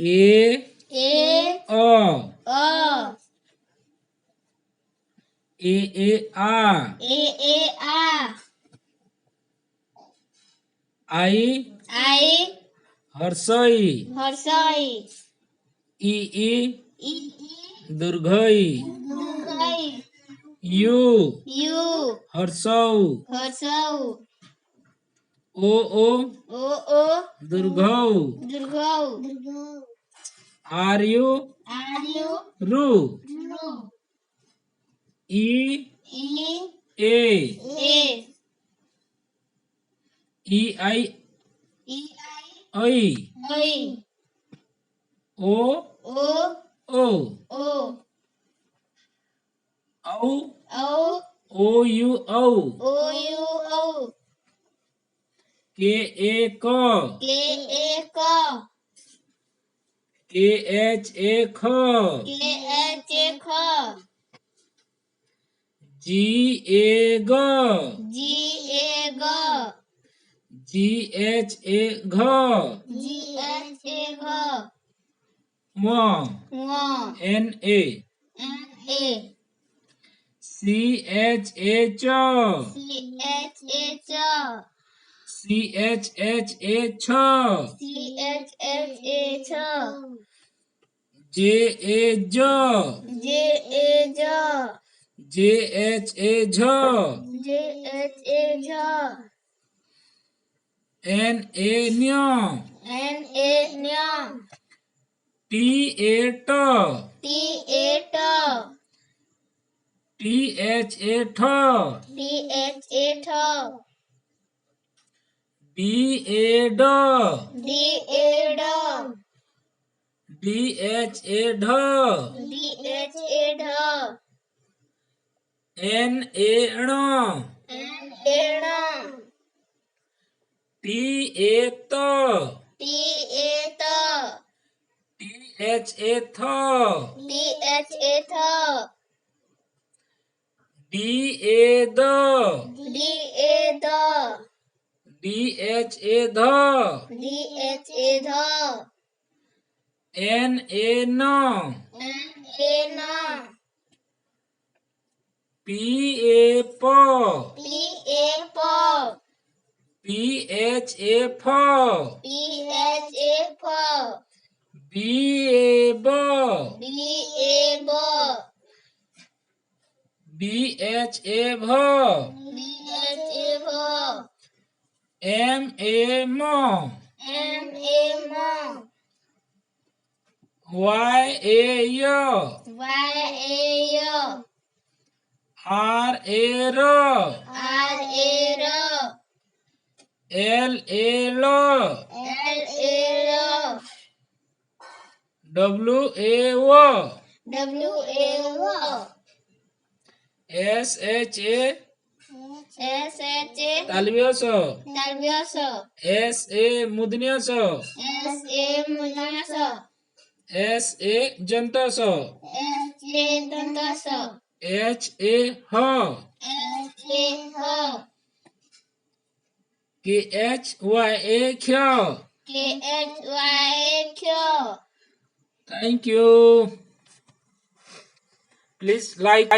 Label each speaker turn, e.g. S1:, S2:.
S1: A
S2: A
S1: A
S2: A
S1: I
S2: I
S1: हर्षई
S2: Harsai
S1: ई
S2: E
S1: दुर्घई
S2: Dugai
S1: यू
S2: U
S1: हर्षौ
S2: Harsau
S1: ओ
S2: O
S1: दुर्घौ
S2: Durgau
S1: आर यू
S2: Aryu
S1: रू
S2: Ru
S1: ई
S2: E
S1: ए
S2: A
S1: ई आई
S2: E
S1: ऐ
S2: I
S1: ओ
S2: O
S1: ओ
S2: O
S1: औ
S2: O
S1: ओ यू औ
S2: O U O
S1: के ए क
S2: K A K
S1: के एच ए ख
S2: K H A K
S1: जी ए ग
S2: G A G
S1: G H A घ
S2: G H A G
S1: म
S2: Ng
S1: N A
S2: N A
S1: C H A च
S2: C H A Ch
S1: C H A छ
S2: C H H A Ch
S1: जे ए ज
S2: J A J
S1: J H A झ
S2: J H A J
S1: N A न्य
S2: N A Nya
S1: T A ट
S2: T A T
S1: T H A ठ
S2: T H A Th
S1: D A ड
S2: D A D
S1: D H A ढ
S2: D H A Dh
S1: N A ण
S2: N A N
S1: T A त
S2: T A T
S1: T H A थ
S2: T H A Th
S1: D A द
S2: D A D
S1: D H A ध
S2: D H A Dh
S1: N A न
S2: N A N
S1: P A प
S2: P A P
S1: P H A फ
S2: P H A P
S1: B A ब
S2: B A B
S1: B H A भ
S2: B H A V
S1: M A म
S2: M A M
S1: Y A य
S2: Y A Y
S1: R A र
S2: R A R
S1: L A ल
S2: L A L
S1: W ए व
S2: W A W
S1: S H A
S2: S H A
S1: तालव्यस
S2: Talvyas
S1: S A मुदन्यस
S2: S A Munyas
S1: S A जंतस
S2: S A Dantas
S1: H A ह
S2: H A H
S1: K H Y A ख
S2: K H Y A Q
S1: thank you please like